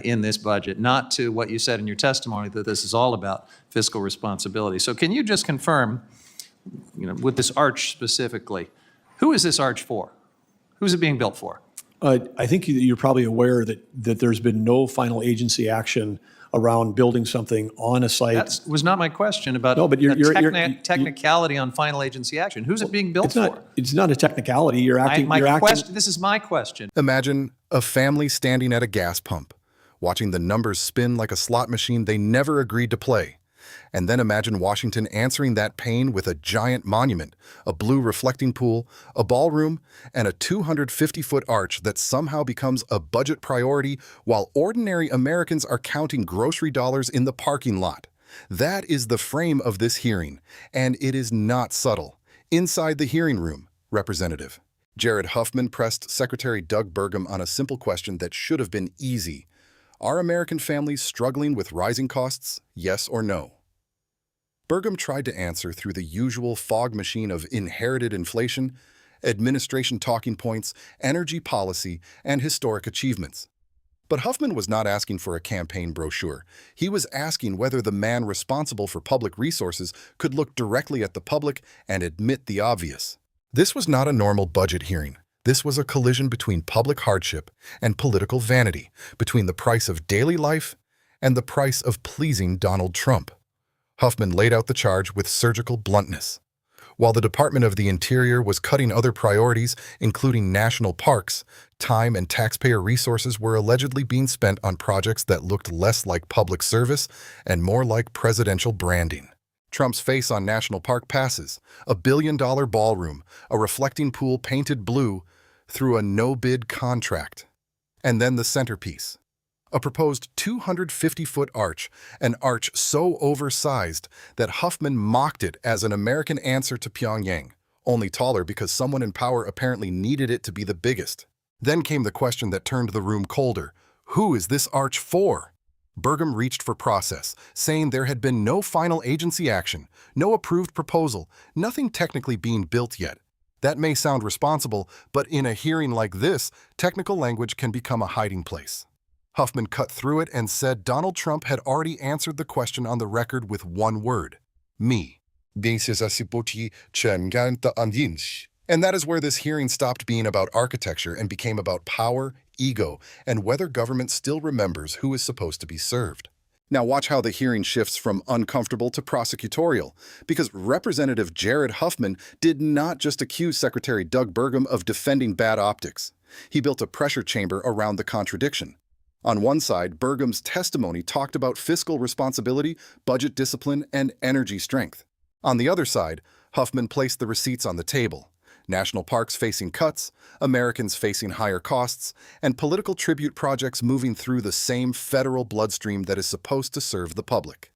in this budget, not to what you said in your testimony, that this is all about fiscal responsibility. So can you just confirm, with this arch specifically, who is this arch for? Who's it being built for? I think you're probably aware that there's been no final agency action around building something on a site. That was not my question about technicality on final agency action. Who's it being built for? It's not a technicality. This is my question. Imagine a family standing at a gas pump, watching the numbers spin like a slot machine they never agreed to play. And then imagine Washington answering that pain with a giant monument, a blue reflecting pool, a ballroom, and a 250-foot arch that somehow becomes a budget priority while ordinary Americans are counting grocery dollars in the parking lot. That is the frame of this hearing, and it is not subtle. Inside the hearing room, Representative Jared Huffman pressed Secretary Doug Burgum on a simple question that should have been easy. Are American families struggling with rising costs, yes or no? Burgum tried to answer through the usual fog machine of inherited inflation, administration talking points, energy policy, and historic achievements. But Huffman was not asking for a campaign brochure. He was asking whether the man responsible for public resources could look directly at the public and admit the obvious. This was not a normal budget hearing. This was a collision between public hardship and political vanity, between the price of daily life and the price of pleasing Donald Trump. Huffman laid out the charge with surgical bluntness. While the Department of the Interior was cutting other priorities, including national parks, time and taxpayer resources were allegedly being spent on projects that looked less like public service and more like presidential branding. Trump's face on national park passes, a billion-dollar ballroom, a reflecting pool painted blue, through a no-bid contract. And then the centerpiece. A proposed 250-foot arch, an arch so oversized that Huffman mocked it as an American answer to Pyongyang, only taller because someone in power apparently needed it to be the biggest. Then came the question that turned the room colder. Who is this arch for? Burgum reached for process, saying there had been no final agency action, no approved proposal, nothing technically being built yet. That may sound responsible, but in a hearing like this, technical language can become a hiding place. Huffman cut through it and said Donald Trump had already answered the question on the record with one word: me. And that is where this hearing stopped being about architecture and became about power, ego, and whether government still remembers who is supposed to be served. Now watch how the hearing shifts from uncomfortable to prosecutorial, because Representative Jared Huffman did not just accuse Secretary Doug Burgum of defending bad optics. He built a pressure chamber around the contradiction. On one side, Burgum's testimony talked about fiscal responsibility, budget discipline, and energy strength. On the other side, Huffman placed the receipts on the table. National parks facing cuts, Americans facing higher costs, and political tribute projects moving through the same federal bloodstream that is supposed to serve the public.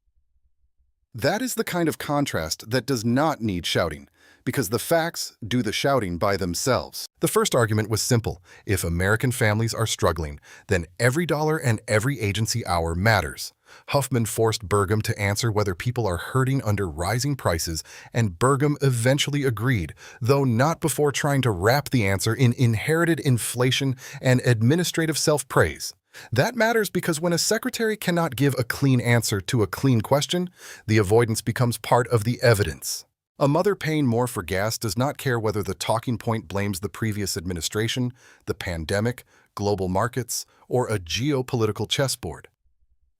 That is the kind of contrast that does not need shouting, because the facts do the shouting by themselves. The first argument was simple. If American families are struggling, then every dollar and every agency hour matters. Huffman forced Burgum to answer whether people are hurting under rising prices, and Burgum eventually agreed, though not before trying to wrap the answer in inherited inflation and administrative self-praise. That matters because when a secretary cannot give a clean answer to a clean question, the avoidance becomes part of the evidence. A mother paying more for gas does not care whether the talking point blames the previous administration, the pandemic, global markets, or a geopolitical chessboard.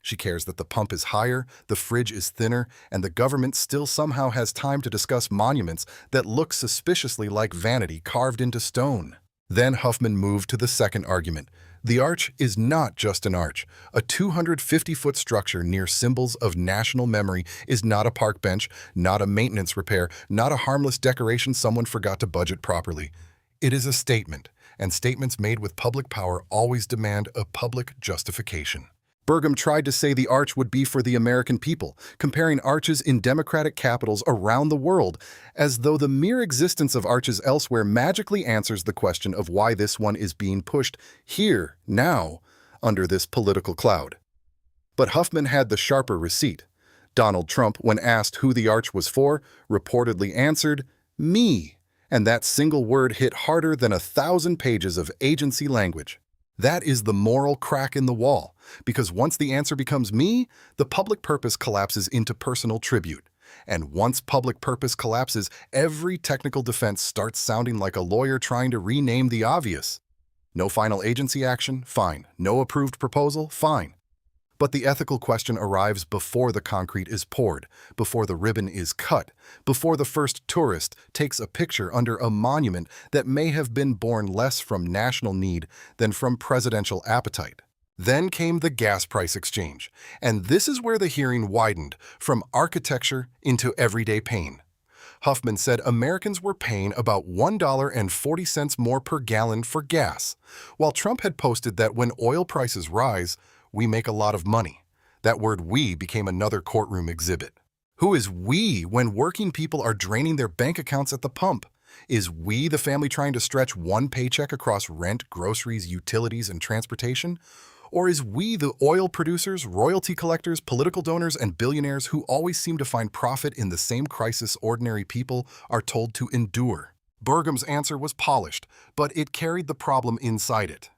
She cares that the pump is higher, the fridge is thinner, and the government still somehow has time to discuss monuments that look suspiciously like vanity carved into stone. Then Huffman moved to the second argument. The arch is not just an arch. A 250-foot structure near symbols of national memory is not a park bench, not a maintenance repair, not a harmless decoration someone forgot to budget properly. It is a statement, and statements made with public power always demand a public justification. Burgum tried to say the arch would be for the American people, comparing arches in democratic capitals around the world, as though the mere existence of arches elsewhere magically answers the question of why this one is being pushed here, now, under this political cloud. But Huffman had the sharper receipt. Donald Trump, when asked who the arch was for, reportedly answered, "Me." And that single word hit harder than 1,000 pages of agency language. That is the moral crack in the wall, because once the answer becomes me, the public purpose collapses into personal tribute. And once public purpose collapses, every technical defense starts sounding like a lawyer trying to rename the obvious. No final agency action? Fine. No approved proposal? Fine. But the ethical question arrives before the concrete is poured, before the ribbon is cut, before the first tourist takes a picture under a monument that may have been born less from national need than from presidential appetite. Then came the gas price exchange, and this is where the hearing widened, from architecture into everyday pain. Huffman said Americans were paying about $1.40 more per gallon for gas, while Trump had posted that when oil prices rise, we make a lot of money. That word "we" became another courtroom exhibit. Who is "we" when working people are draining their bank accounts at the pump? Is "we" the family trying to stretch one paycheck across rent, groceries, utilities, and transportation? Or is "we" the oil producers, royalty collectors, political donors, and billionaires who always seem to find profit in the same crisis ordinary people are told to endure? Burgum's answer was polished, but it carried the problem inside it.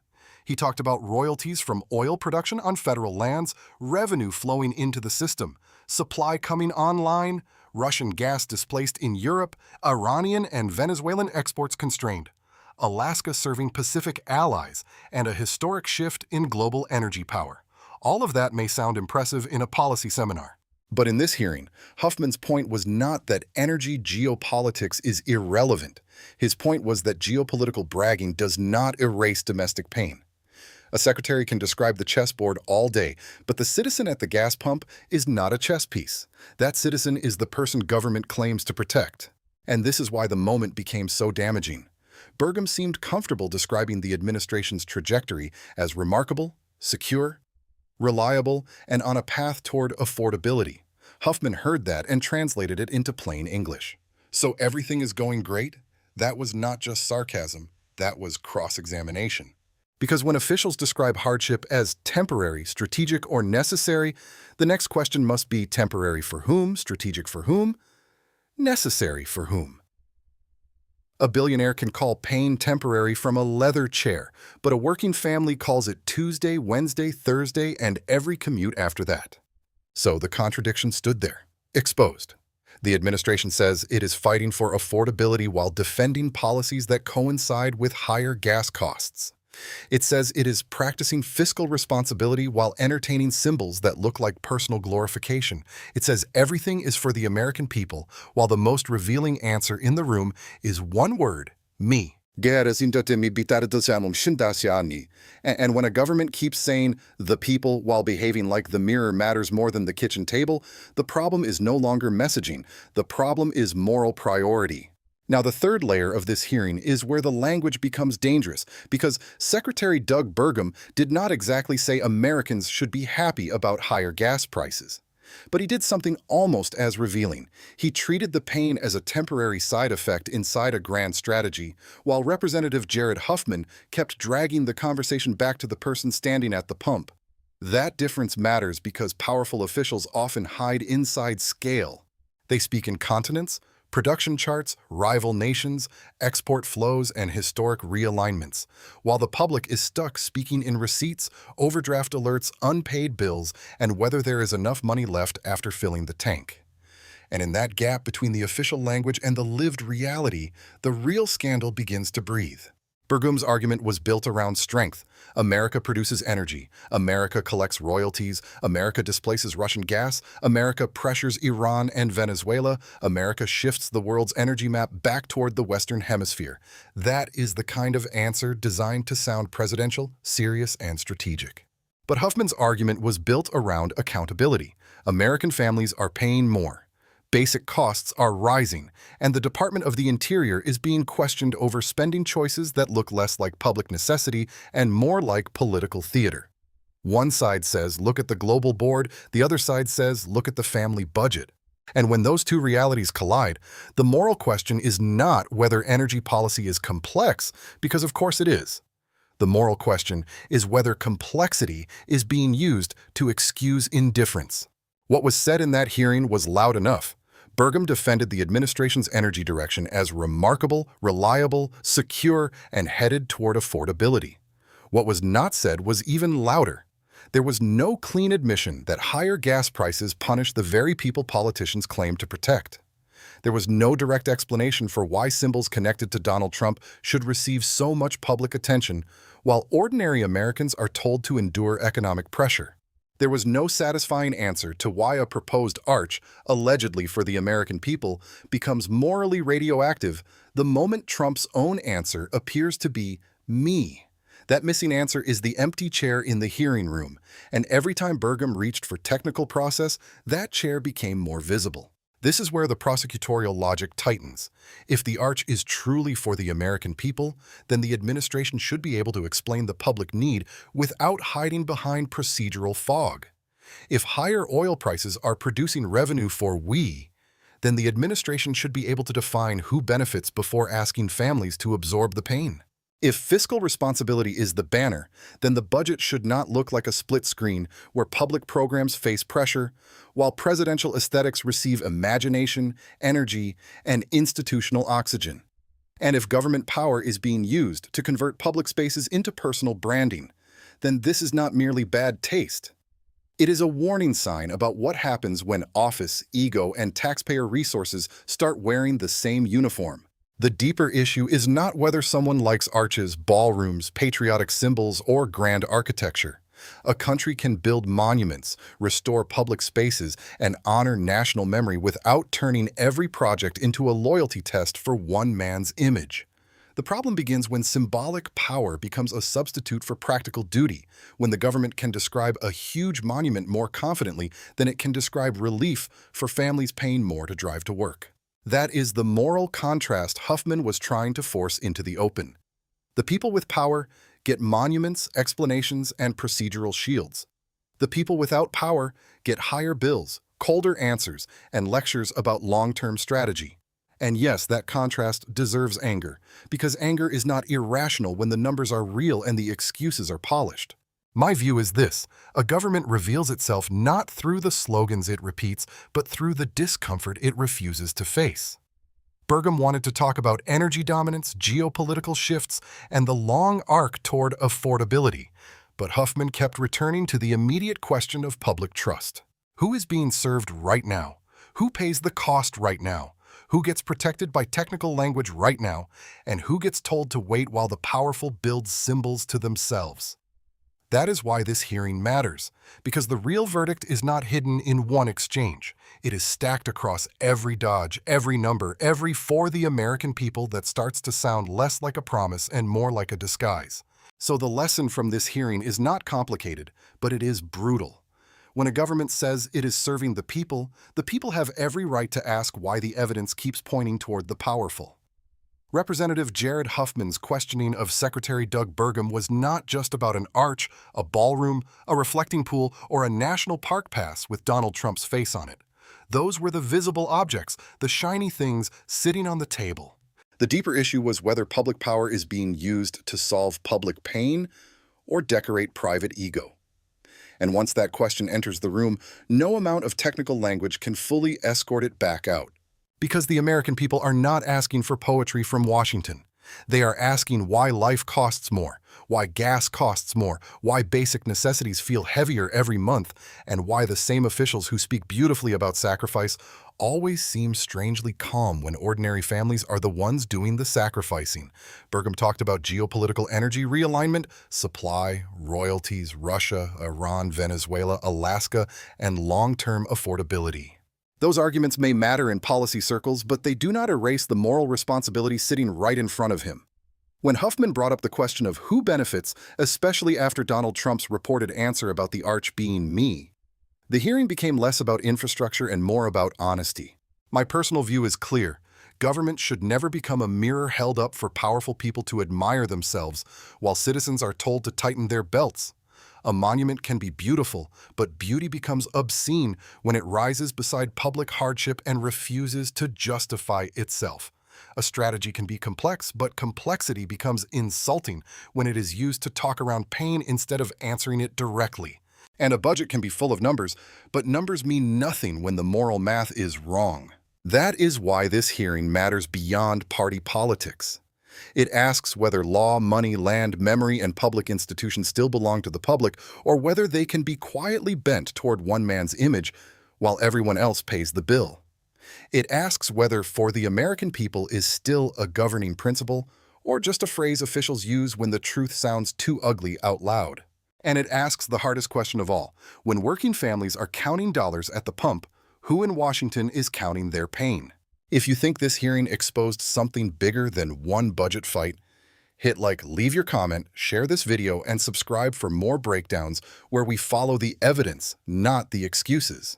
He talked about royalties from oil production on federal lands, revenue flowing into the system, supply coming online, Russian gas displaced in Europe, Iranian and Venezuelan exports constrained, Alaska serving Pacific allies, and a historic shift in global energy power. All of that may sound impressive in a policy seminar. But in this hearing, Huffman's point was not that energy geopolitics is irrelevant. His point was that geopolitical bragging does not erase domestic pain. A secretary can describe the chessboard all day, but the citizen at the gas pump is not a chess piece. That citizen is the person government claims to protect. And this is why the moment became so damaging. Burgum seemed comfortable describing the administration's trajectory as remarkable, secure, reliable, and on a path toward affordability. Huffman heard that and translated it into plain English. So everything is going great? That was not just sarcasm, that was cross-examination. Because when officials describe hardship as temporary, strategic, or necessary, the next question must be temporary for whom, strategic for whom, necessary for whom. A billionaire can call pain temporary from a leather chair, but a working family calls it Tuesday, Wednesday, Thursday, and every commute after that. So the contradiction stood there, exposed. The administration says it is fighting for affordability while defending policies that coincide with higher gas costs. It says it is practicing fiscal responsibility while entertaining symbols that look like personal glorification. It says everything is for the American people, while the most revealing answer in the room is one word: me. And when a government keeps saying the people while behaving like the mirror matters more than the kitchen table, the problem is no longer messaging. The problem is moral priority. Now, the third layer of this hearing is where the language becomes dangerous, because Secretary Doug Burgum did not exactly say Americans should be happy about higher gas prices. But he did something almost as revealing. He treated the pain as a temporary side effect inside a grand strategy, while Representative Jared Huffman kept dragging the conversation back to the person standing at the pump. That difference matters because powerful officials often hide inside scale. They speak in continents, production charts, rival nations, export flows, and historic realignments, while the public is stuck speaking in receipts, overdraft alerts, unpaid bills, and whether there is enough money left after filling the tank. And in that gap between the official language and the lived reality, the real scandal begins to breathe. Burgum's argument was built around strength. America produces energy. America collects royalties. America displaces Russian gas. America pressures Iran and Venezuela. America shifts the world's energy map back toward the Western Hemisphere. That is the kind of answer designed to sound presidential, serious, and strategic. But Huffman's argument was built around accountability. American families are paying more. Basic costs are rising, and the Department of the Interior is being questioned over spending choices that look less like public necessity and more like political theater. One side says, look at the global board, the other side says, look at the family budget. And when those two realities collide, the moral question is not whether energy policy is complex, because of course it is. The moral question is whether complexity is being used to excuse indifference. What was said in that hearing was loud enough. Burgum defended the administration's energy direction as remarkable, reliable, secure, and headed toward affordability. What was not said was even louder. There was no clean admission that higher gas prices punish the very people politicians claim to protect. There was no direct explanation for why symbols connected to Donald Trump should receive so much public attention, while ordinary Americans are told to endure economic pressure. There was no satisfying answer to why a proposed arch, allegedly for the American people, becomes morally radioactive the moment Trump's own answer appears to be me. That missing answer is the empty chair in the hearing room, and every time Burgum reached for technical process, that chair became more visible. This is where the prosecutorial logic tightens. If the arch is truly for the American people, then the administration should be able to explain the public need without hiding behind procedural fog. If higher oil prices are producing revenue for we, then the administration should be able to define who benefits before asking families to absorb the pain. If fiscal responsibility is the banner, then the budget should not look like a split screen where public programs face pressure, while presidential aesthetics receive imagination, energy, and institutional oxygen. And if government power is being used to convert public spaces into personal branding, then this is not merely bad taste. It is a warning sign about what happens when office, ego, and taxpayer resources start wearing the same uniform. The deeper issue is not whether someone likes arches, ballrooms, patriotic symbols, or grand architecture. A country can build monuments, restore public spaces, and honor national memory without turning every project into a loyalty test for one man's image. The problem begins when symbolic power becomes a substitute for practical duty, when the government can describe a huge monument more confidently than it can describe relief for families paying more to drive to work. That is the moral contrast Huffman was trying to force into the open. The people with power get monuments, explanations, and procedural shields. The people without power get higher bills, colder answers, and lectures about long-term strategy. And yes, that contrast deserves anger, because anger is not irrational when the numbers are real and the excuses are polished. My view is this: a government reveals itself not through the slogans it repeats, but through the discomfort it refuses to face. Burgum wanted to talk about energy dominance, geopolitical shifts, and the long arc toward affordability, but Huffman kept returning to the immediate question of public trust. Who is being served right now? Who pays the cost right now? Who gets protected by technical language right now? And who gets told to wait while the powerful build symbols to themselves? That is why this hearing matters, because the real verdict is not hidden in one exchange. It is stacked across every dodge, every number, every for the American people that starts to sound less like a promise and more like a disguise. So the lesson from this hearing is not complicated, but it is brutal. When a government says it is serving the people have every right to ask why the evidence keeps pointing toward the powerful. Representative Jared Huffman's questioning of Secretary Doug Burgum was not just about an arch, a ballroom, a reflecting pool, or a national park pass with Donald Trump's face on it. Those were the visible objects, the shiny things sitting on the table. The deeper issue was whether public power is being used to solve public pain or decorate private ego. And once that question enters the room, no amount of technical language can fully escort it back out. Because the American people are not asking for poetry from Washington. They are asking why life costs more, why gas costs more, why basic necessities feel heavier every month, and why the same officials who speak beautifully about sacrifice always seem strangely calm when ordinary families are the ones doing the sacrificing. Burgum talked about geopolitical energy realignment, supply, royalties, Russia, Iran, Venezuela, Alaska, and long-term affordability. Those arguments may matter in policy circles, but they do not erase the moral responsibility sitting right in front of him. When Huffman brought up the question of who benefits, especially after Donald Trump's reported answer about the arch being me, the hearing became less about infrastructure and more about honesty. My personal view is clear. Government should never become a mirror held up for powerful people to admire themselves, while citizens are told to tighten their belts. A monument can be beautiful, but beauty becomes obscene when it rises beside public hardship and refuses to justify itself. A strategy can be complex, but complexity becomes insulting when it is used to talk around pain instead of answering it directly. And a budget can be full of numbers, but numbers mean nothing when the moral math is wrong. That is why this hearing matters beyond party politics. It asks whether law, money, land, memory, and public institutions still belong to the public, or whether they can be quietly bent toward one man's image while everyone else pays the bill. It asks whether for the American people is still a governing principle, or just a phrase officials use when the truth sounds too ugly out loud. And it asks the hardest question of all. When working families are counting dollars at the pump, who in Washington is counting their pain? If you think this hearing exposed something bigger than one budget fight, hit like, leave your comment, share this video, and subscribe for more breakdowns where we follow the evidence, not the excuses.